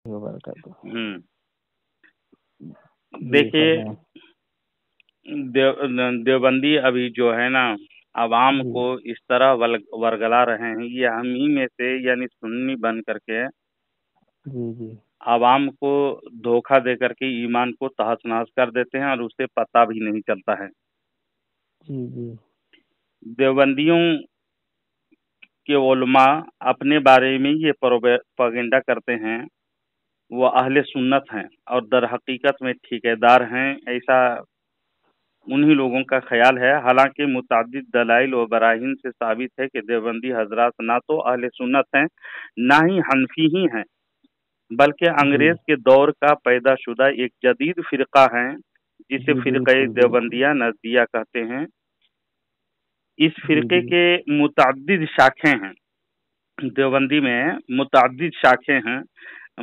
वबरकातुहू। हम्म। जी देखिए, फरमाएं। देवबंदी अभी जो है ना, आवाम जी को इस तरह वर्गला रहे हैं, ये हम ही में से यानी सुन्नी बन करके जी जी आवाम को धोखा दे करके ईमान को तहस नहस कर देते हैं और उसे पता भी नहीं चलता है। जी जी देवबंदियों के उलमा अपने बारे में ये प्रोपेगेंडा करते हैं वो अहले सुन्नत हैं और दर हकीकत में ठेकेदार हैं, ऐसा उन्हीं लोगों का ख्याल है। हालांकि मुतअद्दिद दलाइल व बराहीन से साबित है कि देवबंदी हजरात ना तो अहले सुन्नत हैं ना ही हनफी ही हैं, बल्कि जी अंग्रेज के दौर का पैदाशुदा एक जदीद फिरका है जिसे जी फिरक़े बिल्कुल बिल्कुल। देवबंदिया नजदिया कहते हैं। इस जी फिरके जी के मुतअद्दिद शाखें हैं। देवबंदी में मुतअद्दिद शाखें हैं,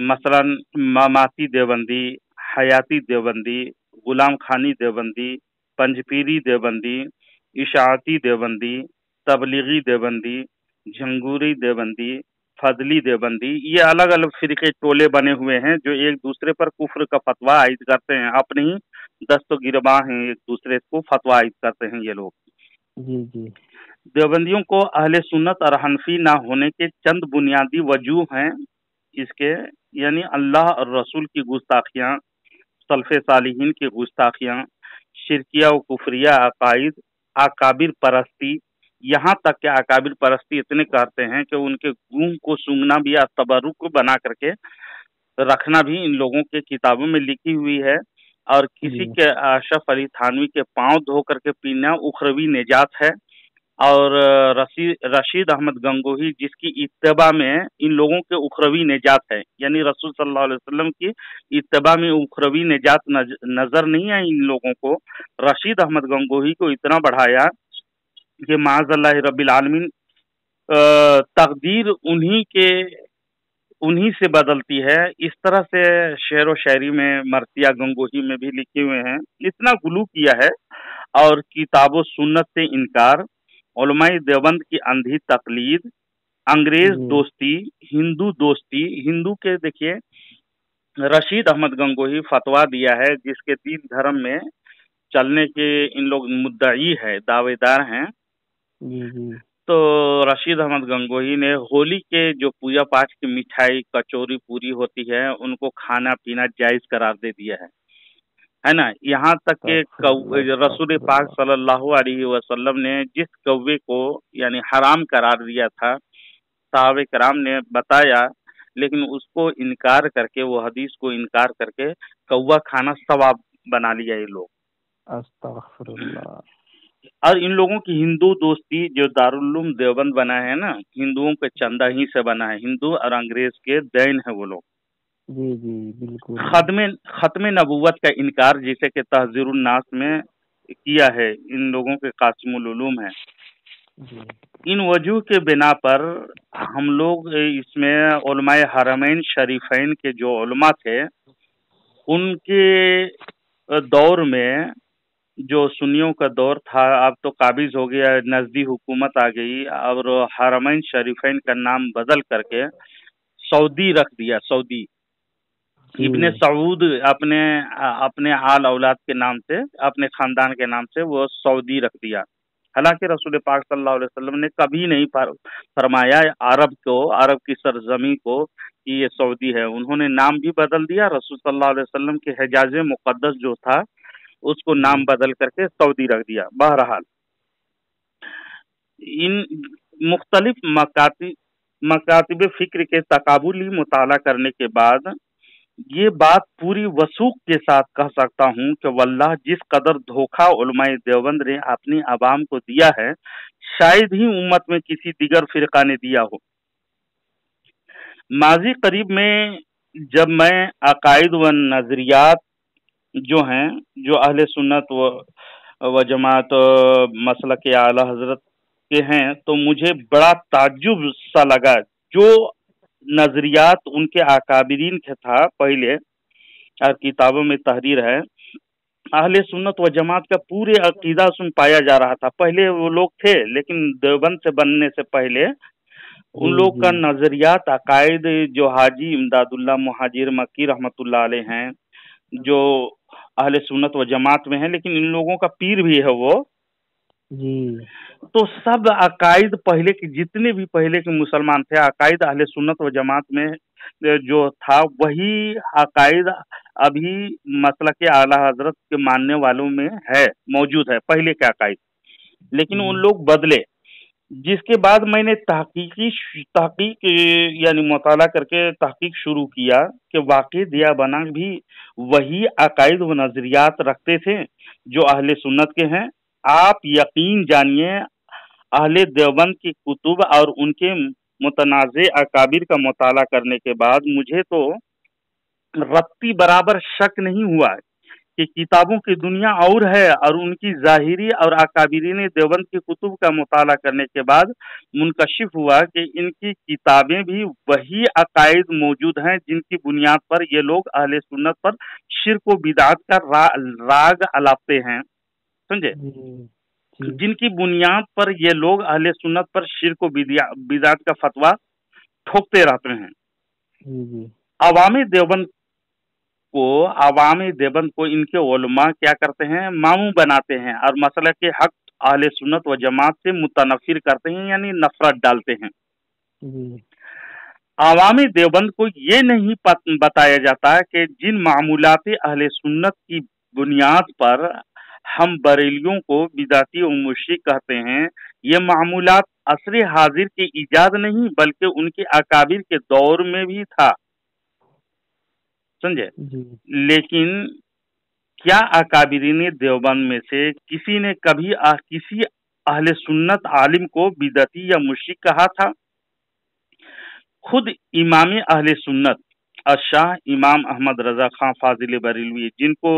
मसलन ममाती देवबंदी, हयाती देवबंदी, गुलाम खानी देवबंदी, पंजपीरी देवबंदी, इशाअती देवबंदी, तबलीगी देवबंदी, झंगूरी देवबंदी, फजली देवबंदी, ये अलग अलग फिरके टोले बने हुए हैं जो एक दूसरे पर कुफ्र का फतवा आयद करते हैं। अपने ही दस्तो गिरबां हैं, एक दूसरे को फतवा आयद करते हैं ये लोग। जी जी देवबंदियों को अहले सुन्नत और हनफी ना होने के चंद बुनियादी वजूह हैं इसके, यानी अल्लाह और रसूल की गुस्ताखियाँ, सल्फ़े सालिहीन की गुस्ताखियाँ, शिरकिया व कुफरिया अकाइद, अकाबिर परस्ती। यहाँ तक कि अकाबिर परस्ती इतने करते हैं कि उनके गुह को सूंघना भी या तबरुक बना करके रखना भी इन लोगों के किताबों में लिखी हुई है। और किसी जी के अशरफ अली थानवी के पांव धो करके पीना उखरवी निजात है। और रशीद अहमद गंगोही जिसकी इत्तबा में इन लोगों के उखरवी निजात है, यानी रसूल सल्लल्लाहु अलैहि वसल्लम की इत्तबा में उखरवी निजात नजर नहीं आई इन लोगों को। रशीद अहमद गंगोही को इतना बढ़ाया कि माज़अल्लाह रब्बिल आलमीन तकदीर उन्हीं से बदलती है। इस तरह से शेर व शायरी में मर्सिया गंगोही में भी लिखे हुए हैं। इतना गुलू किया है। और किताब सुन्नत से इनकार, उलमाए देवबंद की अंधी तकलीद, अंग्रेज जी दोस्ती, हिंदू के देखिए रशीद अहमद गंगोही फतवा दिया है जिसके दीन धर्म में चलने के इन लोग मुद्दई है, दावेदार हैं। जी जी तो रशीद अहमद गंगोही ने होली के जो पूजा पाठ की मिठाई कचौरी पूरी होती है उनको खाना पीना जायज करार दे दिया है ना। यहाँ तक कि अस्तगफिरुल्लाह रसूल पाक अस्तगफिरुल्लाह। सल्लल्लाहु अलैहि वसल्लम ने जिस कौवे को यानी हराम करार दिया था, साहबे कराम ने बताया, लेकिन उसको इनकार करके, वो हदीस को इनकार करके कौवा खाना सवाब बना लिया ये लोग। अस्तगफिरुल्लाह। और इन लोगों की हिंदू दोस्ती जो दारुल उलूम देवबंद बना है ना, हिंदुओं के चंदा ही से बना है, हिंदू और अंग्रेज के दैन है वो लोग। जी जी बिल्कुल। खत्म नबूवत का इनकार जैसे कि तहजीरुन नास में किया है, इन लोगों के कासिमुल उलूम है। जी इन वजूह के बिना पर हम लोग इसमें उलमाए हरमैन शरीफैन के जो उलमा थे उनके दौर में, जो सुन्नियों का दौर था, अब तो काबिज हो गया, नजदी हुकूमत आ गई और हरमैन शरीफैन का नाम बदल करके सऊदी रख दिया। सऊदी जी इब्ने सऊद अपने अपने आल औलाद के नाम से, अपने खानदान के नाम से वो सऊदी रख दिया। हालांकि रसूल पाक सल्लल्लाहु अलैहि वसल्लम ने कभी नहीं फरमाया अरब की सरजमी को कि ये सऊदी है। उन्होंने नाम भी बदल दिया। रसूल सल्लल्लाहु अलैहि वसल्लम के हिजाज मुक़द्दस जो था उसको जी नाम बदल करके सऊदी रख दिया। बहरहाल इन मुख्तलिफ मकातिब फिक्र के तकाबुली मुताला करने के बाद ये बात पूरी वसूख के साथ कह सकता हूँ कि वल्लाह जिस कदर धोखा उलमाए देवबंद ने अपनी आवाम को दिया है शायद ही उम्मत में किसी दिगर फिरका ने दिया हो। माजी करीब में जब मैं अकायद व नजरियात जो हैं, जो अहले सुन्नत व जमात मसलक आला हजरत के हैं, तो मुझे बड़ा ताज्जुब सा लगा। जो नजरियात उनके अकाबिरीन के था पहले और किताबों में तहरीर है, अहले सुन्नत व जमात का पूरे अकीदा उसमें पाया जा रहा था। पहले वो लोग थे, लेकिन देवबंद से बनने से पहले उन लोग का नजरियात अकायद जो हाजी इमदादुल्लाह मुहाजिर मक्की रहमतुल्लाह अलैह हैं, जो अहले सुन्नत व जमात में है, लेकिन इन लोगों का पीर भी है वो जी तो सब अकायद पहले के जितने भी पहले के मुसलमान थे अकायद अहले सुन्नत व जमात में जो था वही अकायद अभी मसलक के आला हजरत के मानने वालों में है, मौजूद है पहले के अकायद, लेकिन उन लोग बदले। जिसके बाद मैंने तहकीक यानी मुताला करके तहकीक शुरू किया कि वाकई दिया बना भी वही अकायद व नजरियात रखते थे जो अहले सुन्नत के हैं। आप यकीन जानिए अहले देवबंद की कुतुब और उनके मुतनाज़े अकाबिर का मुताला करने के बाद मुझे तो रत्ती बराबर शक नहीं हुआ कि किताबों की दुनिया और है, और उनकी ज़ाहिरी और अकाबिरीन देवबंद की कुतुब का मुताला करने के बाद मुनकशिफ हुआ कि इनकी किताबें भी वही अकायद मौजूद हैं जिनकी बुनियाद पर ये लोग अहले सुन्नत पर शिर्क व बिदात का राग अलापते हैं, समझे। जिनकी बुनियाद पर ये लोग अहले सुन्नत पर शिर्क व बिदात का फतवा ठोकते रहते हैं। आवाम देवबंद को इनके उलमा क्या करते हैं, मामू बनाते हैं और मसला के हक अहले सुन्नत व जमात से मुतनफिर करते हैं, यानी नफरत डालते हैं। आवाम देवबंद को ये नहीं बताया जाता कि जिन मामूलात अहले सुन्नत की बुनियाद पर हम बरेलियों को बिदाती और मुशरिक कहते हैं, ये मामूलात असरे हाजिर की इजाद नहीं बल्कि उनके अकाबिर के दौर में भी था, समझे। लेकिन क्या अकाबिरीन देवबंद में से किसी ने कभी किसी अहले सुन्नत आलिम को बिदती या मुशरिक कहा था? खुद इमाम अहले सुन्नत अशाह इमाम अहमद रजा खां फाजिल बरेलवी, जिनको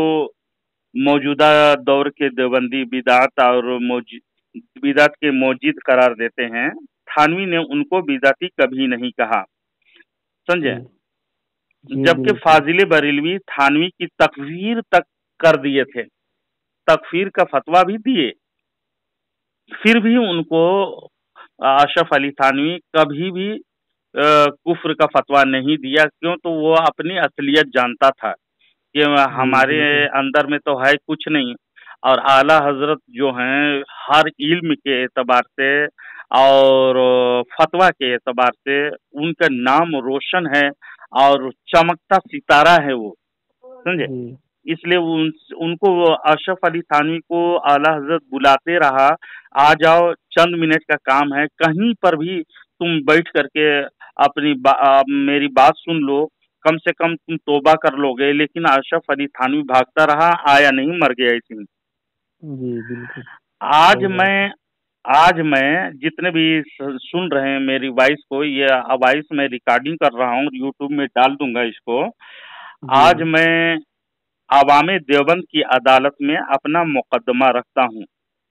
मौजूदा दौर के देवबंदी बिदात और बिदात के मौजिद करार देते हैं, थानवी ने उनको बिदाती कभी नहीं कहा, समझे। जबकि फाजिल बरेलवी थानवी की तकफीर तक कर दिए थे, तकफीर का फतवा भी दिए, फिर भी उनको अशरफ अली थानवी कभी भी कुफ्र का फतवा नहीं दिया। क्यों? तो वो अपनी असलियत जानता था कि हमारे अंदर में तो है कुछ नहीं, और आला हजरत जो हैं हर इल्म के एतबार से और फतवा के एतबार से उनका नाम रोशन है और चमकता सितारा है वो, समझे। इसलिए उनको अशरफ अली थानवी को आला हजरत बुलाते रहा, आ जाओ चंद मिनट का काम है, कहीं पर भी तुम बैठ करके अपनी मेरी बात सुन लो, कम से कम तुम तोबा कर लोगे। लेकिन अशरफ अली थानवी भागता रहा, आया नहीं, मर गया इसी में। बिल्कुल। आज मैं जितने भी सुन रहे हैं मेरी वॉइस को, ये वॉइस मैं रिकॉर्डिंग कर रहा हूँ, यूट्यूब में डाल दूंगा इसको। आज मैं आवाम देवबंद की अदालत में अपना मुकदमा रखता हूँ,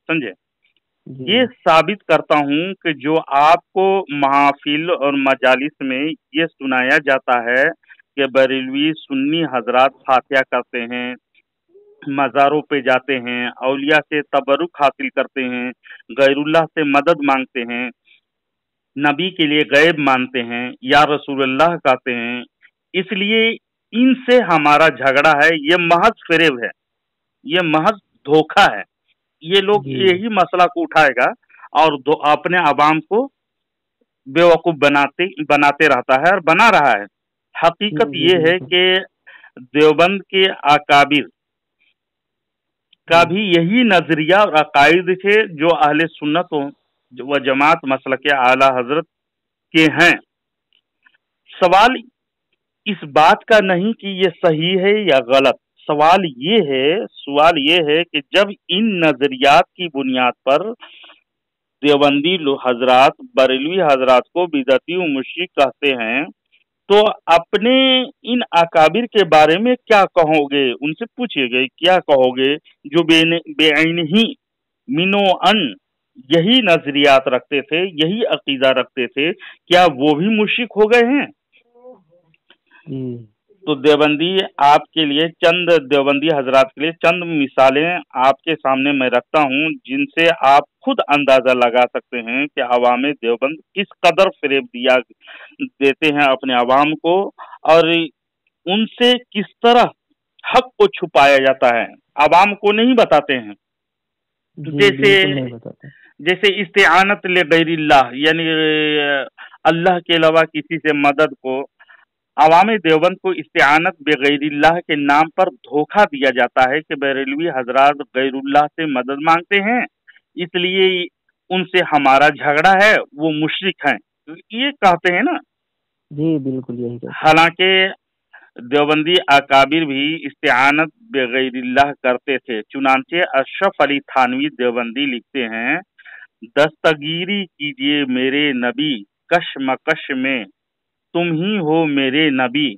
समझे। ये साबित करता हूँ कि जो आपको महफिल और मजालिस में ये सुनाया जाता है कि बरेलवी सुन्नी हजरात फातिहा करते हैं, मज़ारों पे जाते हैं, औलिया से तबरुक हासिल करते हैं, गैरुल्लाह से मदद मांगते हैं, नबी के लिए गैब मानते हैं, या रसूलुल्लाह कहते हैं, इसलिए इनसे हमारा झगड़ा है, ये महज फरेब है, ये महज धोखा है। ये लोग यही मसला को उठाएगा और अपने अवाम को बेवकूफ बनाते रहता है और बना रहा है। हकीकत ये है कि देवबंद के अकाबिर का भी यही नजरिया और अकायद थे जो अहले सुन्नत व जमात मसलक आला हजरत के हैं। सवाल इस बात का नहीं कि ये सही है या गलत, सवाल ये है कि जब इन नजरियात की बुनियाद पर देवबंदी हजरात बरेलवी हजरात को बिदती व मुशरिक कहते हैं, तो अपने इन अकाबिर के बारे में क्या कहोगे? उनसे पूछिएगा क्या कहोगे जो बेअइन ही मिनो अन यही नजरियात रखते थे, यही अकीदा रखते थे, क्या वो भी मुशरिक हो गए हैं? तो देवबंदी आपके लिए चंद देवबंदी हजरात के लिए चंद मिसालें आपके सामने मैं रखता हूं, जिनसे आप खुद अंदाजा लगा सकते हैं कि अवाम देवबंद किस कदर फरेब दिया देते हैं अपने अवाम को, और उनसे किस तरह हक को छुपाया जाता है, अवाम को नहीं बताते हैं। जी जैसे बिल्कुल नहीं बताते। जैसे इस्तिआनत ले गैरिल्लाह, यानी अल्लाह के अलावा किसी से मदद को, अवाम देवबंद को इस्तिआनत बेगैरिल्लाह के नाम पर धोखा दिया जाता है कि बरेलवी हजरात गैरुल्लाह से मदद मांगते हैं, इसलिए उनसे हमारा झगड़ा है, वो मुशरिक हैं, ये कहते हैं ना। जी बिल्कुल यही कहते हैं। हालांकि देवबंदी अकाबिर भी इस्तिआनत बेगैरिल्लाह करते थे। चुनांचे अशरफ अली थानवी देवबंदी लिखते हैं, दस्तगीरी कीजिए मेरे नबी, कशमकश में तुम ही हो मेरे नबी,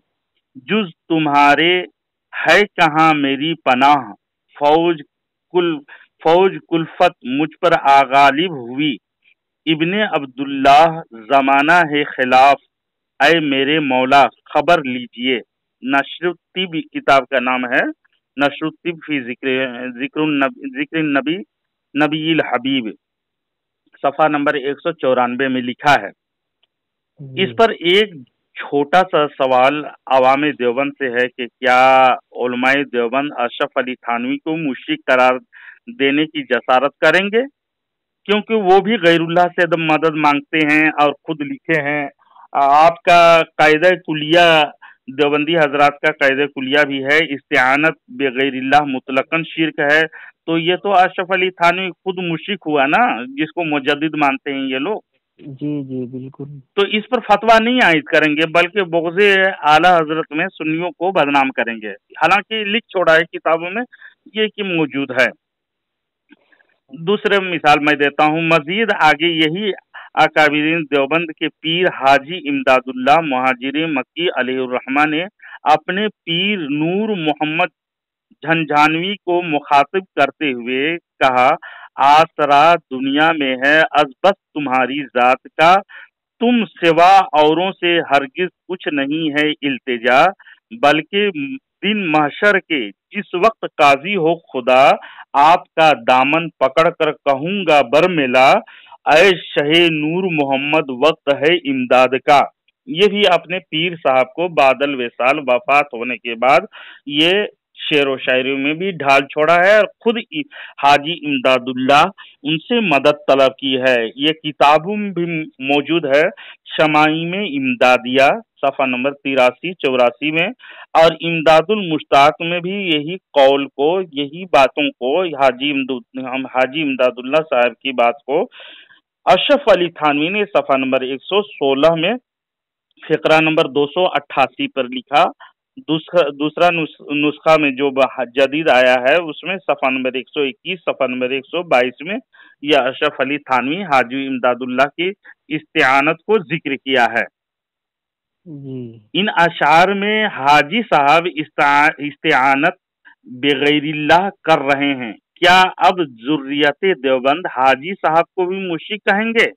जुज तुम्हारे है कहाँ मेरी पनाह, फौज कुल्फत मुझ पर आगालिब हुई, इब्ने अब्दुल्लाह जमाना है खिलाफ, ऐ मेरे मौला खबर लीजिए। नशरुत्तिब किताब का नाम है, नशरुत्तिब फी जिक्र नबी नबील हबीब, सफा नंबर 194 में लिखा है। इस पर एक छोटा सा सवाल अवाम देवबंद से है कि क्या उलमाए देवबंद अशरफ अली थानवी को मुशरिक करार देने की जसारत करेंगे, क्योंकि वो भी गैरुल्लाह से मदद मांगते हैं और खुद लिखे हैं। आपका कायदा कुलिया देवबंदी हजरात का कायदा कुलिया भी है, इस्तिआनत बेगैरिल्लाह मुतलकन शिर्क है, तो ये तो अशरफ अली थानवी खुद मुशरिक हुआ ना, जिसको मुजद्दिद मानते हैं ये लोग। जी जी बिल्कुल। तो इस पर फतवा नहीं आयद करेंगे, बल्कि बुग़्ज़े आला हजरत में सुन्नियों को बदनाम करेंगे। हालांकि लिख छोड़ा है किताबों में ये कि मौजूद है। दूसरे मिसाल मैं देता हूँ, मजीद आगे यही अकाबिरीन देवबंद के पीर हाजी इमदादुल्लाह मुहाजिर मक्की अलैहिर्रहमा ने अपने पीर नूर मोहम्मद झंझानवी को मुखातिब करते हुए कहा, आसरा दुनिया में है अज़बस तुम्हारी जात का, तुम सिवा औरों से हरगिज कुछ नहीं है इल्तिजा, बल्कि दिन महशर के जिस वक्त काजी हो खुदा, आपका दामन पकड़ कर कहूंगा बरमिला, ऐ शहे नूर मोहम्मद वक्त है इमदाद का। ये भी अपने पीर साहब को बादल वेसाल वफात होने के बाद ये शेर व शायरी में भी ढाल छोड़ा है, और खुद हाजी इमदादुल्लाह उनसे मदद तलब की है। ये किताबों में भी मौजूद है, शमाई में इमदादिया सफ़ा नंबर 83-84 में, और इमदादुल मुश्ताक में भी यही कौल को, यही बातों को, हाजी इमदादुल्लाह साहब की बात को अशरफ अली थानवी ने सफ़ा नंबर 116 में फिक्रा नंबर 288 पर लिखा। दूसरा नुस्खा में जो जदीद आया है उसमें सफ़ा नंबर 121, सफ़ा नंबर 122 में यह अशरफ अली थानवी हाजी इमदादुल्लाह की इस्तिआनत को जिक्र किया है। इन अशार में हाजी साहब इस्तिआनत बेगैरिल्लाह कर रहे हैं। क्या अब जुर्रियत देवबंद हाजी साहब को भी मुशरिक कहेंगे?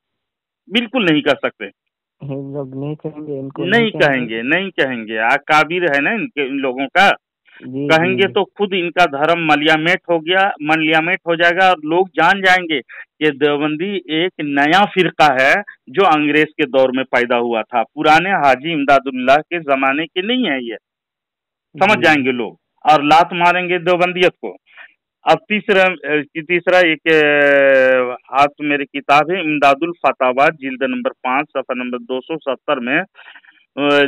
बिल्कुल नहीं कर सकते, लोग नहीं कहेंगे, इनको नहीं कहेंगे। अकाबिर है ना इन लोगों का, कहेंगे तो खुद इनका धर्म मलियामेट हो जाएगा, और लोग जान जाएंगे कि देवबंदी एक नया फिरका है जो अंग्रेज के दौर में पैदा हुआ था, पुराने हाजी इमदादुल्लाह के जमाने के नहीं है ये, समझ जाएंगे लोग और लात मारेंगे देवबंदियत को। अब तीसरा एक हाथ मेरी किताब है इमदादुल फतावा जिल्द नंबर 5 सफ़ा नंबर 270 में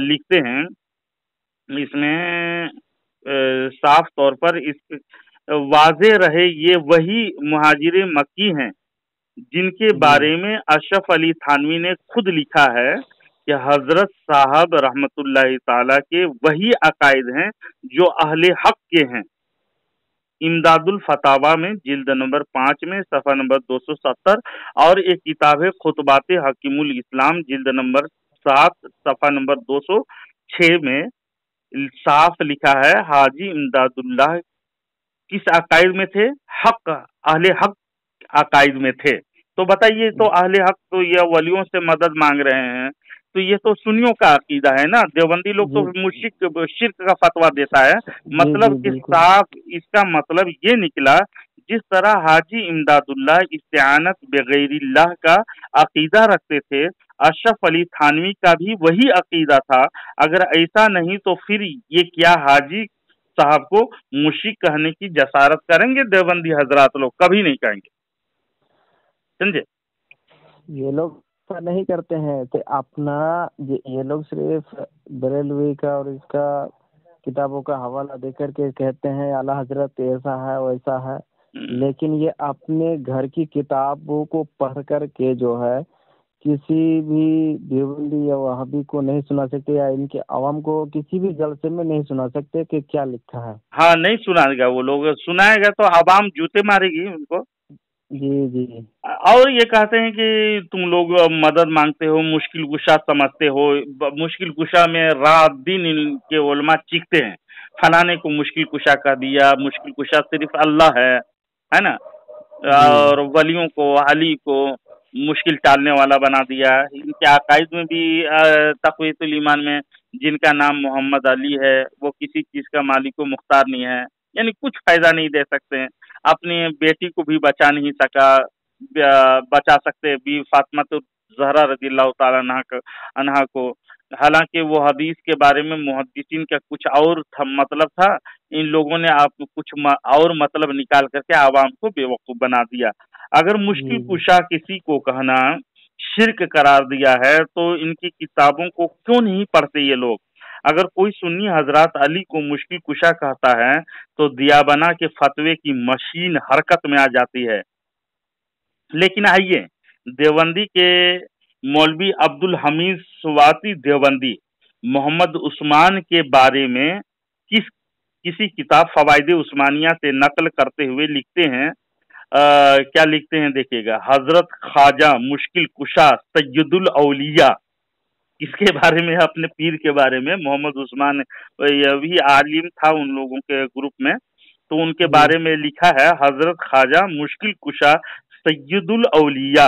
लिखते हैं, इसमें साफ तौर पर इस वाज़े रहे ये वही मुहाजिर मक्की हैं जिनके बारे में अशरफ अली थानवी ने खुद लिखा है कि हजरत साहब रहमतुल्लाह ताला के वही अकायद हैं जो अहले हक के हैं। इमदादुल फतावा में जिल्द नंबर 5 में सफ़ा नंबर 270, और एक किताब है खुतबाते हकीमुल इस्लाम जिल्द नंबर 7 सफ़ा नंबर 206 में साफ लिखा है हाजी इमदादुल्लाह किस अकायद में थे? हक, अहले हक अकायद में थे। तो बताइए, तो अहले हक तो ये वलियों से मदद मांग रहे हैं, तो ये तो सुन्नियों का अकीदा है ना। देवबंदी लोग तो जी शिर्क का फतवा देता है। जी मतलब कि बिल्कुल। साफ इसका मतलब ये निकला, जिस तरह हाजी इमदादुल्लाह इस्तिआनत बेगैरिल्लाह का अकीदा रखते थे, अशरफ अली थानवी का भी वही अकीदा था। अगर ऐसा नहीं तो फिर ये क्या हाजी साहब को मुश्रिक कहने की जसारत करेंगे? देवबंदी हजरात लोग कभी नहीं कहेंगे, समझे। ये लोग ऐसा नहीं करते हैं तो अपना ये लोग सिर्फ बरेलवी का और इसका किताबों का हवाला देकर के कहते हैं आला हजरत ऐसा है वैसा है, लेकिन ये अपने घर की किताबों को पढ़ कर के जो है किसी भी देवबंदी या वहाबी को नहीं सुना सकते, या इनके अवाम को किसी भी जलसे में नहीं सुना सकते कि क्या लिखा है। हाँ, नहीं सुनाएगा, वो लोग सुनाएगा तो आवाम जूते मारेगी उनको। जी जी और ये कहते हैं कि तुम लोग मदद मांगते हो, मुश्किल कुशा समझते हो। मुश्किल कुशा में रात दिन इनके उलमा चीखते हैं, फलाने को मुश्किल कुशा कह दिया, मुश्किल कुशा सिर्फ अल्लाह है ना। जी और वलियों को, अली को मुश्किल टालने वाला बना दिया। इनके अकायद में भी तक़वीयतुल ईमान में जिनका नाम मोहम्मद अली है वो किसी चीज का मालिक व मुख्तार नहीं है, यानी कुछ फायदा नहीं दे सकते हैं। अपनी बेटी को भी बचा नहीं सका, बचा सकते भी फातिमा तो ज़हरा रज़ियल्लाहु ताला अन्हा को। हालांकि वो हदीस के बारे में मुहद्दिसीन का कुछ और मतलब था, इन लोगों ने आप कुछ और मतलब निकाल करके आवाम को बेवकूफ बना दिया। अगर मुश्किल जी कुशा किसी को कहना शिर्क करार दिया है तो इनकी किताबों को क्यों नहीं पढ़ते ये लोग? अगर कोई सुन्नी हजरात अली को मुश्किल कुशा कहता है तो दियाबना के फतवे की मशीन हरकत में आ जाती है। लेकिन आइए, देवबंदी के मौलवी अब्दुल हमीद सुवाती देवबंदी मोहम्मद उस्मान के बारे में किसी किताब फवाइद उस्मानिया से नकल करते हुए लिखते हैं। क्या लिखते हैं देखिएगा, हजरत ख्वाजा मुश्किल कुशा सैयदुल औलिया, इसके बारे में, अपने पीर के बारे में। मोहम्मद उस्मान यह भी आलिम था उन लोगों के ग्रुप में, तो उनके बारे में लिखा है, हजरत ख्वाजा मुश्किल कुशा सैयदुल औलिया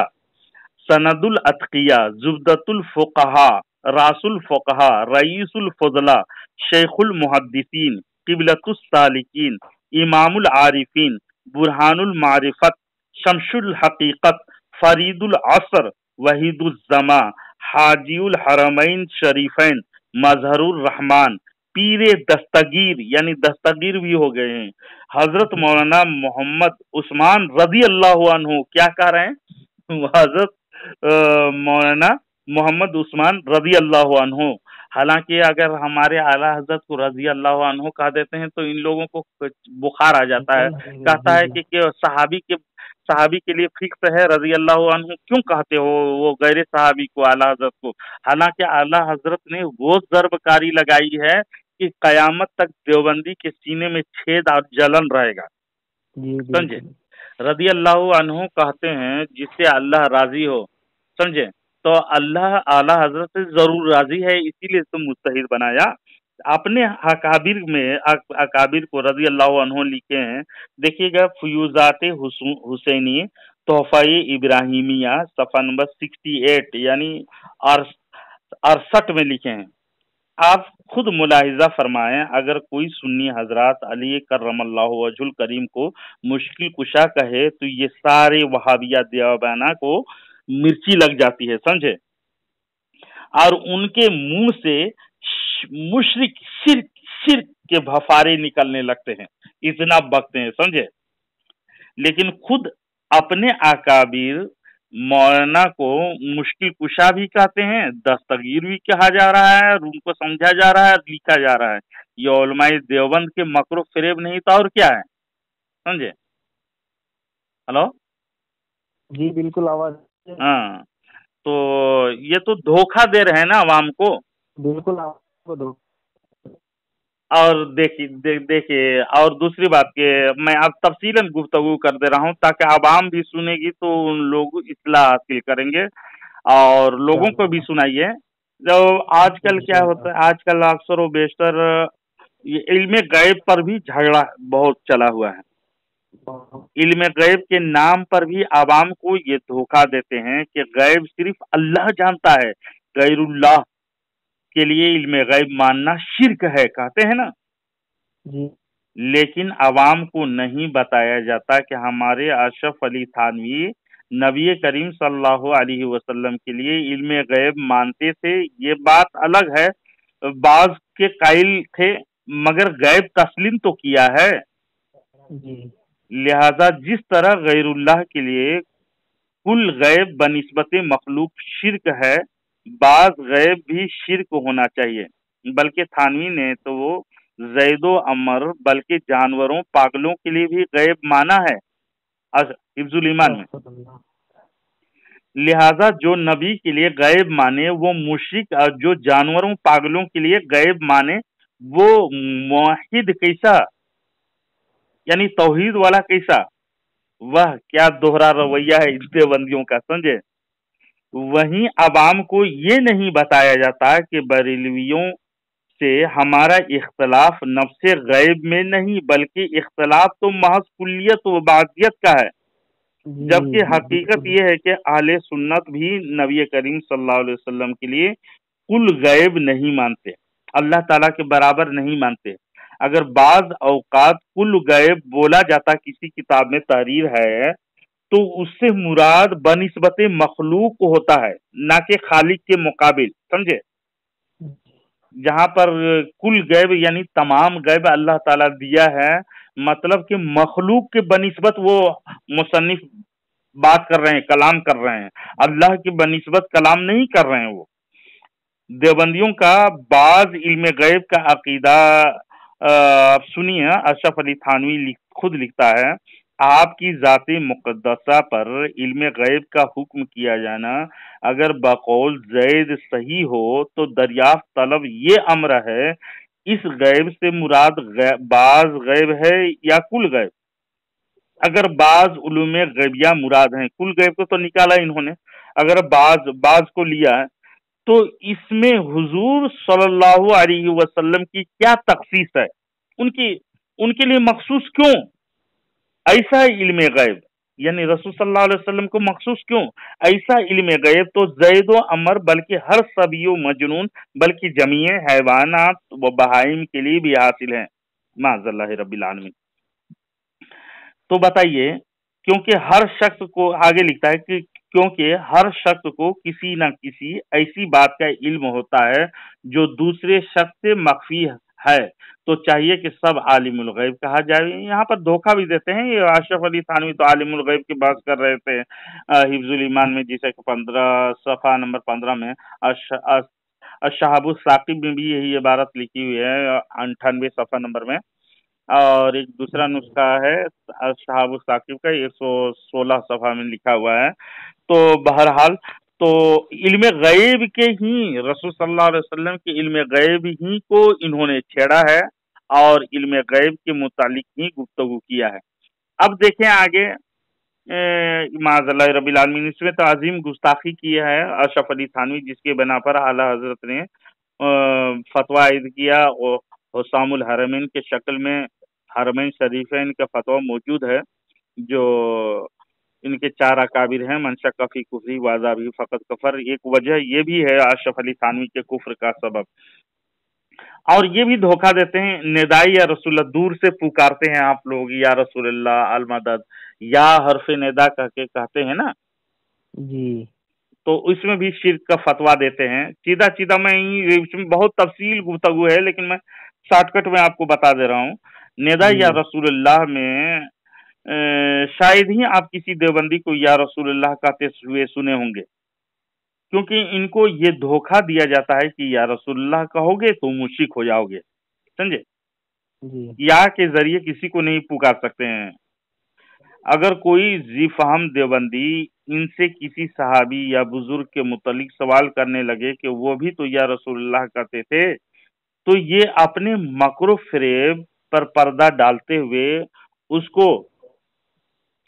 सनदुल अतकिया जुबदतुल फुकहा रासुल फुकहा रईसुल फजला शेखुल मुहद्दिसीन किबलतुस सालिकीन इमामुल आरिफीन बुरहानुल मारिफत शमशुल हकीकत फरीदुल असर वहीदुल जमा हाजीउल हरमैन शरीफैन मजहरुर रहमान पीरे दस्तगीर, यानी दस्तगीर भी हो गए हैं, हजरत मौलाना मोहम्मद उस्मान रजी अल्लाह अन्हु। क्या कह रहे हैं? हजरत मौलाना मोहम्मद उस्मान रजी अल्लाह अन्हु। हालांकि अगर हमारे आला हजरत को रजी अल्लाह अन्हु कह देते हैं तो इन लोगों को बुखार आ जाता है। कहता है कि सहाबी के लिए फिक्स है रजी अल्लाह अन्हु, क्यों कहते हो वो गैर सहाबी को, आला हजरत को? हालांकि आला हजरत ने वो ज़र्बकारी लगाई है कि कयामत तक देवबंदी के सीने में छेद और जलन रहेगा, समझे। रदी अल्लाह अन्हु कहते हैं जिससे अल्लाह राजी हो, समझे। तो अल्लाह आला हजरत से जरूर राजी है, इसीलिए तो मुस्तहिद बनाया। अपने अकाबिर में अकाबिर को रजी अल्लाह अन्हु लिखे हैं, देखिएगा, फयूजात हुसैनी तोहफा इब्राहिमिया सफ़ा नंबर 68 यानी 68 में लिखे हैं। आप खुद मुलाहिजा फरमाएं, अगर कोई सुन्नी हजरात अली करमल्लाहु वजहुल करीम को मुश्किल कुशा कहे तो ये सारे वहाबिया देवबना को मिर्ची लग जाती है, समझे। और उनके मुंह से मुशरिक शिर्क शिर्क के भफारे निकलने लगते हैं, इतना बकते हैं, समझे। लेकिन खुद अपने अकाबिर मौलाना को मुश्किल कुशा भी कहते हैं, दस्तगीर भी कहा जा रहा है, और उनको समझा जा रहा है, लिखा जा रहा है। ये उलमाए देवबंद के मकरो फरेब नहीं तो और क्या है, समझे। हेलो, जी बिल्कुल आवाज। हाँ, तो ये तो धोखा दे रहे हैं ना आवाम को। बिल्कुल आपको दो। और देखिए और दूसरी बात के मैं अब तफसीलन गुफ्तगू कर दे रहा हूँ ताकि आवाम भी सुनेगी तो उन लोग इस्लाह हासिल करेंगे, और लोगों को भी सुनाइए। जो आजकल क्या होता है, आजकल अक्सर व बेशतर ये इल्म गैब पर भी झगड़ा बहुत चला हुआ है। इल्म गैब के नाम पर भी आवाम को ये धोखा देते हैं कि गैब सिर्फ अल्लाह जानता है, غیر اللہ کے لیے علم غیب ماننا شرک ہے، کہتے ہیں نا، جی لیکن عوام کو نہیں بتایا جاتا کہ ہمارے اشرف علی تھانوی نبی کریم صلی اللہ علیہ وسلم کے لیے علم غیب مانتے تھے، یہ بات الگ ہے، بعض کے قائل تھے، مگر غیب تسلیم تو کیا ہے۔ جی لہذا جس طرح غیر اللہ کے لیے کل غیب بنسبت مخلوق شرک ہے، بعض غیب بھی شرک ہونا چاہیے، بلکہ تھانوی نے تو وہ زید و عمر بلکہ جانوروں پاگلوں کے لیے بھی غیب مانا ہے حفظ الایمان میں۔ استغفر اللہ۔ لہذا جو نبی کے لیے غیب مانے وہ مشرک، اور جو جانوروں پاگلوں کے لیے غیب مانے وہ موحد کیسا، یعنی توحید والا کیسا؟ وہ کیا دوہرا رویہ ہے اس دیوبندیوں کا، سمجھے؟ وہیں عوام کو یہ نہیں بتایا جاتا کہ بریلویوں سے ہمارا اختلاف نفس غیب میں نہیں، بلکہ اختلاف تو محض کلیت و بعضیت کا ہے، جی جبکہ جی حقیقت بالکل۔ یہ ہے کہ اہل سنت بھی نبی کریم صلی اللہ علیہ وسلم کے لیے کل غیب نہیں مانتے، اللہ تعالیٰ کے برابر نہیں مانتے۔ اگر بعض اوقات کل غیب بولا جاتا کسی کتاب میں تحریر ہے تو اس سے مراد بنسبت مخلوق ہوتا ہے، نہ کہ خالق کے مقابل، سمجھے؟ جہاں پر کل غیب یعنی تمام غیب اللہ تعالیٰ دیا ہے، مطلب کہ مخلوق کے بنسبت وہ مصنف بات کر رہے ہیں، کلام کر رہے ہیں، اللہ کی بنسبت کلام نہیں کر رہے ہیں۔ وہ دیوبندیوں کا بعض علم غیب کا عقیدہ سنیے، اشرف علی تھانوی خود لکھتا ہے، آپ کی ذات مقدسہ پر علم غیب کا حکم کیا جانا اگر بقول زید صحیح ہو تو دریافت طلب یہ امر ہے، اس غیب سے مراد بعض غیب ہے یا کل غیب؟ اگر بعض علوم غیبیہ مراد ہیں، کل غیب کو تو نکالا انہوں نے، اگر بعض کو لیا ہے تو اس میں حضور صلی اللہ علیہ وسلم کی کیا تخصیص ہے؟ ان کے لیے مخصوص کیوں ایسا علم غیب؟ یعنی رسول صلی اللہ علیہ وسلم کو مخصوص کیوں ایسا علم غیب؟ تو زید و عمر بلکہ ہر صبی و مجنون بلکہ جمیع حیوانات و بہائم کے لیے بھی حاصل ہیں، معاذ اللہ رب العالمین۔ تو بتائیے، کیونکہ ہر شخص کو، آگے لکھتا ہے کہ کیونکہ ہر شخص کو کسی نہ کسی ایسی بات کا علم ہوتا ہے جو دوسرے شخص سے مخفی ہے، تو چاہیے کہ سب عالم الغیب کہا جائے۔ یہاں پر دھوکہ بھی دیتے ہیں، یہ اشرف علی تھانوی تو عالم الغیب کی بات کر رہے تھے حفظ الایمان میں، جسے کہ 15 صفحہ نمبر 15 میں شہاب الثاقب میں بھی یہی عبارت لکھی ہوئی ہے، 98 صفحہ نمبر میں، اور ایک دوسرا نسخہ ہے شہاب الثاقب کا 116 صفحہ میں لکھا ہوا ہے۔ تو بہرحال تو علم غیب کے ہی، رسول صلی اللہ علیہ وسلم کے علم غیب ہی کو انہوں نے چھیڑا ہے اور علم غیب کے متعلق ہی گفتگو کیا ہے۔ اب دیکھیں آگے، معاذ اللہ رب العالمین، اس میں تو عظیم گستاخی کی ہے اشرف علی تھانوی، جس کے بنا پر اعلیٰ حضرت نے فتویٰ عائد کیا، اور حسام الحرمین کے شکل میں حرمین شریفین کا فتویٰ موجود ہے، جو ان کے 4 اکابر ہیں، منشق فی کفری واضح بھی فقط کفر۔ ایک وجہ یہ بھی ہے اشرف علی تھانوی کے کفر کا سبب، اور یہ بھی دھوکہ دیتے ہیں، ندائی یا رسول اللہ، دور سے پکارتے ہیں آپ لوگ یا رسول اللہ المدد، یا حرف ندا کہہ کے کہتے ہیں نا، جی تو اس میں بھی شرک کا فتویٰ دیتے ہیں۔ سیدھا میں اس میں بہت تفصیل گفتگو ہے، لیکن میں شارٹ کٹ میں آپ کو بتا دے رہا ہوں۔ ندا جی یا رسول اللہ میں شاید ہی آپ کسی دیوبندی کو یا رسول اللہ کہتے ہوئے سنے ہوں گے، کیونکہ ان کو یہ دھوکہ دیا جاتا ہے کہ یا رسول اللہ کہو گے تو مشرک ہو جاؤ گے، سمجھے؟ جی یا کے ذریعے کسی کو نہیں پکار سکتے ہیں۔ اگر کوئی ذی فہم دیوبندی ان سے کسی صحابی یا بزرگ کے متعلق سوال کرنے لگے کہ وہ بھی تو یا رسول اللہ کہتے تھے، تو یہ اپنے مکر و فریب پر پردہ ڈالتے ہوئے اس کو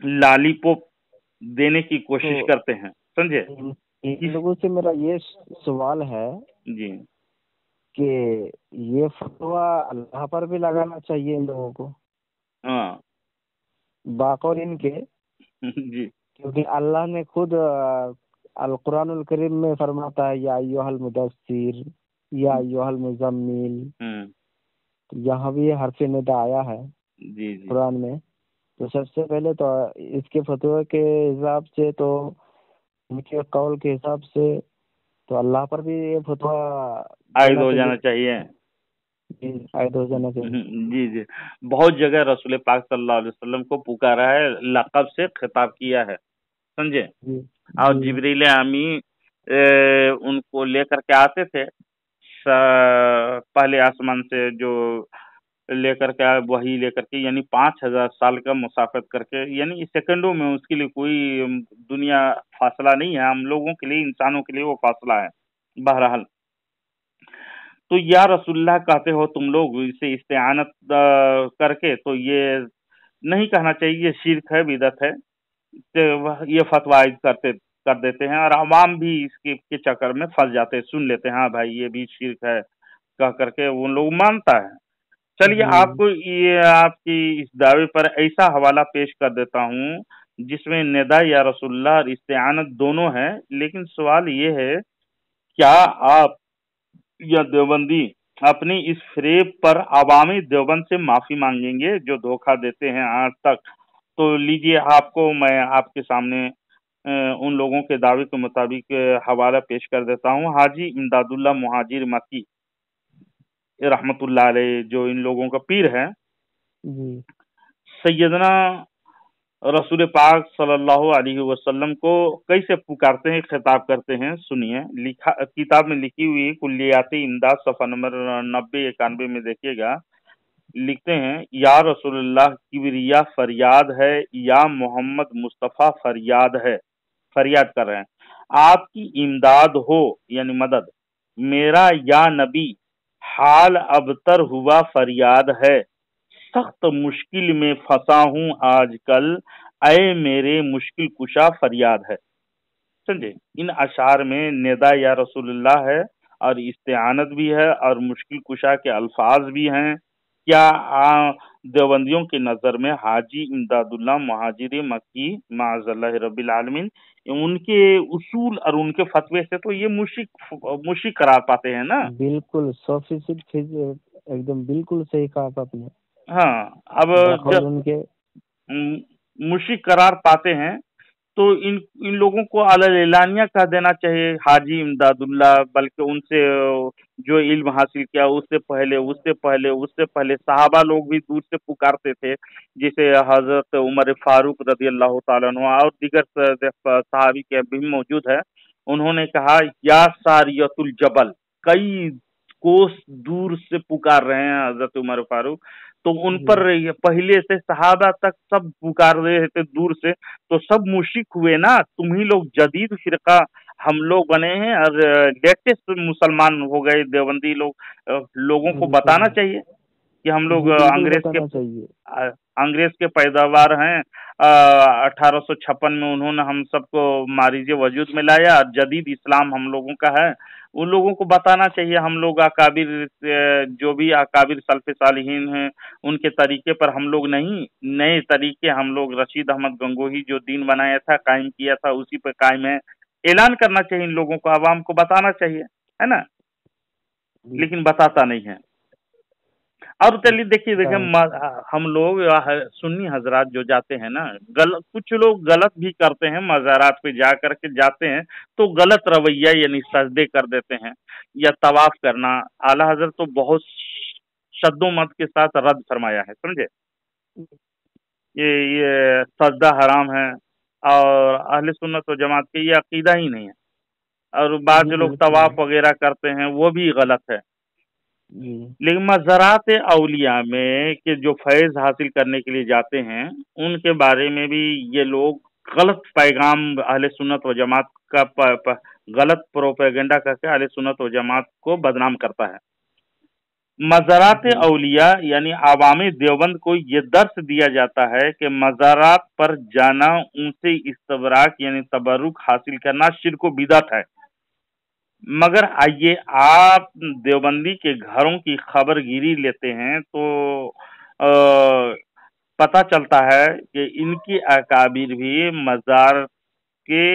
لالی پوپ دینے کی کوشش تو کرتے ہیں، سمجھے؟ ان لوگوں سے میرا یہ سوال ہے جی کہ یہ فتویٰ اللہ پر بھی لگانا چاہیے ان لوگوں کو، ہاں باقور ان کے، جی کیونکہ اللہ نے خود القرآن الکریم میں فرماتا ہے یا ایھا المدثر یا ایھا المزمل، یہاں بھی حرف ندا آیا ہے جی قرآن میں. تو سب سے پہلے تو اس کے فتوے کے حساب سے، تو ان کے قول کے حساب سے تو اللہ پر بھی یہ فتویٰ عائد ہو جانا چاہیے. عائد ہو جانا چاہیے. جی بہت جگہ رسول پاک صلی اللہ علیہ وسلم کو پکارا ہے، لقب سے خطاب کیا ہے، سمجھے. اور جبریل امی ان کو لے کر کے آتے تھے پہلے آسمان سے، جو لے کر کے وہی لے کر کے، یعنی 5000 سال کا مسافت کر کے، یعنی سیکنڈوں میں. اس کے لیے کوئی دنیا فاصلہ نہیں ہے، ہم لوگوں کے لیے، انسانوں کے لیے وہ فاصلہ ہے. بہرحال تو یا رسول اللہ کہتے ہو تم لوگ اسے استعانت کر کے، تو یہ نہیں کہنا چاہیے، یہ شرک ہے، بدعت ہے. یہ فتویٰ کر دیتے ہیں، اور عوام بھی اس کے چکر میں پھنس جاتے ہیں، سن لیتے ہیں ہاں بھائی یہ بھی شرک ہے کہہ کر کے وہ لوگ مانتا ہے. چلیے آپ کو یہ آپ کی اس دعوے پر ایسا حوالہ پیش کر دیتا ہوں جس میں ندا یا رسول اللہ اور استعانت دونوں ہیں. لیکن سوال یہ ہے، کیا آپ یا دیوبندی اپنی اس فریب پر عوامی دیوبند سے معافی مانگیں گے جو دھوکہ دیتے ہیں آج تک؟ تو لیجئے آپ کو میں آپ کے سامنے ان لوگوں کے دعوے کے مطابق حوالہ پیش کر دیتا ہوں. حاجی امداد اللہ مہاجر مکی رحمت اللہ علیہ، جو ان لوگوں کا پیر ہے، سیدنا رسول پاک صلی اللہ علیہ وسلم کو کیسے پکارتے ہیں، خطاب کرتے ہیں، سنیے. کتاب میں لکھی ہوئی کلیات امداد صفحہ نمبر 90-91 میں دیکھیے گا. لکھتے ہیں، یا رسول اللہ کبریا فریاد ہے، یا محمد مصطفیٰ فریاد ہے. فریاد کر رہے ہیں آپ کی امداد ہو، یعنی مدد. میرا یا نبی حال ابتر ہوا فریاد ہے، سخت مشکل میں پھنسا ہوں آج کل، اے میرے مشکل کشا فریاد ہے. سمجھے، ان اشعار میں ندا یا رسول اللہ ہے، اور استعانت بھی ہے، اور مشکل کشا کے الفاظ بھی ہیں. کیا دیوبندیوں کی نظر میں حاجی امداد اللہ مہاجر مکی معاذ اللہ رب العالمین ان کے اصول اور ان کے فتوے سے تو یہ مشرک قرار پاتے ہیں نا؟ بالکل 100% ایک دم بالکل صحیح کہا آپ نے. ہاں، اب جب مشرک قرار پاتے ہیں تو ان لوگوں کو اعلانیہ کہہ دینا چاہیے حاجی امداد اللہ. بلکہ ان سے جو علم حاصل کیا اس سے پہلے صحابہ لوگ بھی دور سے پکارتے تھے، جسے حضرت عمر فاروق رضی اللہ تعالیٰ عنہ اور دیگر صحابی کے بھی موجود ہے. انہوں نے کہا یا ساریت الجبل، کئی کوس دور سے پکار رہے ہیں حضرت عمر فاروق. تو ان پر پہلے سے صحابہ تک سب پکار رہے تھے دور سے، تو سب مشرک ہوئے نا. تم ہی لوگ جدید فرقہ ہم لوگ بنے ہیں، اور لیٹسٹ مسلمان ہو گئے دیوبندی لوگ. لوگوں کو بتانا چاہیے کہ ہم لوگ انگریز کے پیداوار ہیں. 1856 میں انہوں نے ہم سب کو ماریج وجود میں لایا، اور جدید اسلام ہم لوگوں کا ہے. ان لوگوں کو بتانا چاہیے ہم لوگ اکابر، جو بھی اکابر سلف صالحین ہیں ان کے طریقے پر ہم لوگ نہیں، نئے طریقے ہم لوگ رشید احمد گنگوہی جو دین بنایا تھا، قائم کیا تھا، اسی پہ قائم ہے. اعلان کرنا چاہیے ان لوگوں کو، عوام کو بتانا چاہیے، ہے نا؟ لیکن بتاتا نہیں ہے. اور چلیے دیکھیے ہم لوگ سنی حضرات جو جاتے ہیں نا، کچھ لوگ غلط بھی کرتے ہیں، مزارات پہ جا کر کے جاتے ہیں تو غلط رویہ، یعنی سجدے کر دیتے ہیں یا طواف کرنا. اعلیٰ حضرت تو بہت شد و مت کے ساتھ رد فرمایا ہے، سمجھے. یہ سجدہ حرام ہے، اور اہل سنت و جماعت کے یہ عقیدہ ہی نہیں ہے. اور بعض لوگ طواف وغیرہ کرتے ہیں، وہ بھی غلط ہے. لیکن مزارات اولیاء میں کہ جو فیض حاصل کرنے کے لیے جاتے ہیں، ان کے بارے میں بھی یہ لوگ غلط پیغام اہل سنت و جماعت کا غلط پروپیگنڈا کر کے اہل سنت و جماعت کو بدنام کرتا ہے. مزارات اولیاء یعنی عوام دیوبند کو یہ درس دیا جاتا ہے کہ مزارات پر جانا، ان سے استبراک یعنی تبرک حاصل کرنا شرک و بدعت ہے. مگر آئیے آپ دیوبندی کے گھروں کی خبر گیری لیتے ہیں تو پتہ چلتا ہے کہ ان کی اکابر بھی مزار کے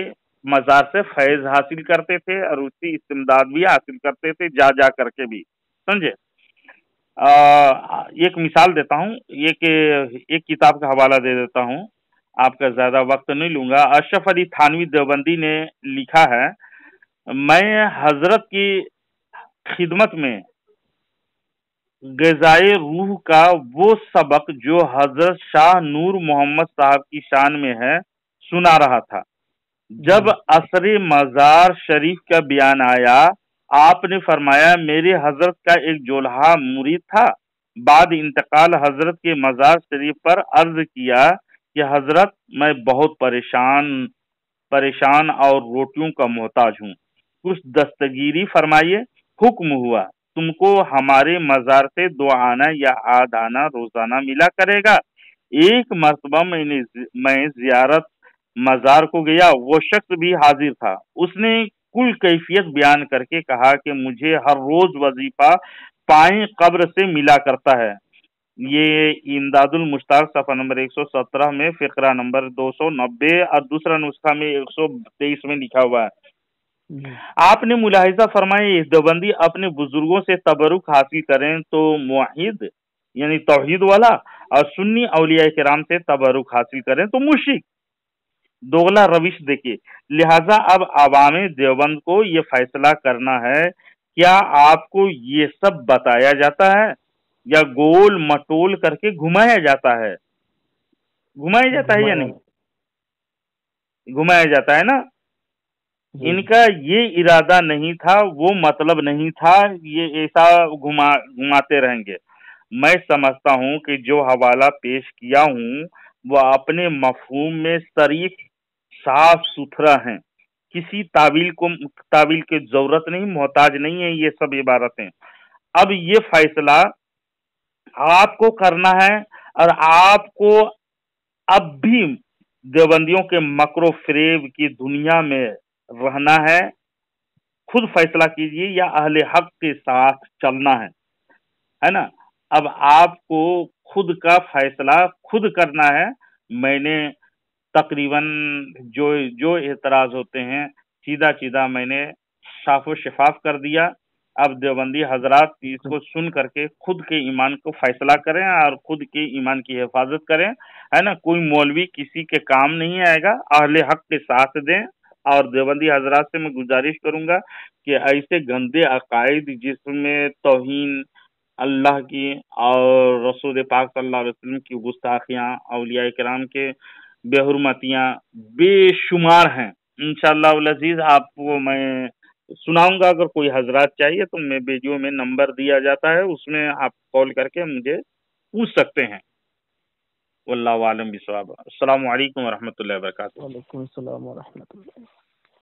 मजार से फैज हासिल करते थे और उसकी इस्तिमदाद भी हासिल करते थे, जा जा करके भी, समझे। एक मिसाल देता हूँ, एक किताब का हवाला दे देता हूँ, आपका ज्यादा वक्त नहीं लूंगा। अशरफ अली थानवी देवबंदी ने लिखा है, मैं हजरत की खिदमत में ग़िज़ाए रूह का वो सबक जो हजरत शाह नूर मोहम्मद साहब की शान में है सुना रहा था। जब असरे मजार शरीफ का बयान आया, आपने फरमाया, मेरे हजरत का एक जोल्हा मुरीद था, बाद इंतकाल हजरत के मजार शरीफ पर अर्ज किया कि हजरत मैं बहुत परेशान और रोटियों का मोहताज हूँ, कुछ दस्तगीरी फरमाइए। हुक्म हुआ, तुमको हमारे मजार से 2 आना या आध आना रोजाना मिला करेगा। एक मर्तबा मैं जियारत मजार को गया, वो शख्स भी हाजिर था। उसने कुल कैफियत बयान करके कहा कि मुझे हर रोज वजीफा पाएं कब्र से मिला करता है। ये इमदादुल मुश्ताक सफा नंबर 117 में फिक्रा नंबर 290 और दूसरा नुस्खा में 123 में लिखा हुआ है। आपने मुलाहिजा फरमाया, इस देवबंदी अपने बुजुर्गों से तबरुक हासिल करें तो मुवहिद यानी तौहीद वाला, और सुन्नी औलिया किराम से तबरुक हासिल करें तो मुश्रिक। दोगला रविश देखिए। लिहाजा अब अवामे देवबंद को ये फैसला करना है, क्या आपको ये सब बताया जाता है या गोल मटोल करके घुमाया जाता है? घुमाया जाता है या नहीं? घुमाया जाता है ना। इनका ये इरादा नहीं था, वो मतलब नहीं था, ये ऐसा घुमाते रहेंगे। मैं समझता हूँ कि जो हवाला पेश किया हूँ वो अपने मफहूम में शरीफ साफ सुथरा है, किसी तावील की जरूरत नहीं, मोहताज नहीं है ये सब इबारतें। अब ये फैसला आपको करना है और आपको अब भी देवबंदियों के मकरो फरेब की दुनिया में रहना है। खुद फैसला कीजिए या अहले हक के साथ चलना है ना। अब आपको खुद का फैसला खुद करना है। मैंने तकरीबन जो एतराज होते हैं सीधा मैंने साफो शिफाफ कर दिया। अब देवबंदी हजरात इसको सुन करके खुद के ईमान को फैसला करें और खुद के ईमान की हिफाजत करें, है ना। कोई मौलवी किसी के काम नहीं आएगा, अहले हक के साथ दें। और देवबंदी हजरात से मैं गुजारिश करूंगा कि ऐसे गंदे अकायद जिसमें तौहीन अल्लाह की और रसूल पाक सल्लल्लाहु अलैहि वसल्लम की गुस्ताखियां, औलिया किराम के बेहुरमतियां बेशुमार हैं। इंशाअल्लाह उल अजीज आपको मैं सुनाऊंगा। अगर कोई हजरात चाहिए तो मैं वीडियो में नंबर दिया जाता है, उसमें आप कॉल करके मुझे पूछ सकते हैं। वल्लाहु आलम बिस्वाब। अस्सलामु अलैकुम व रहमतुल्लाहि व बरकातुहू। वालेकुम अस्सलाम व रहमतुल्लाह।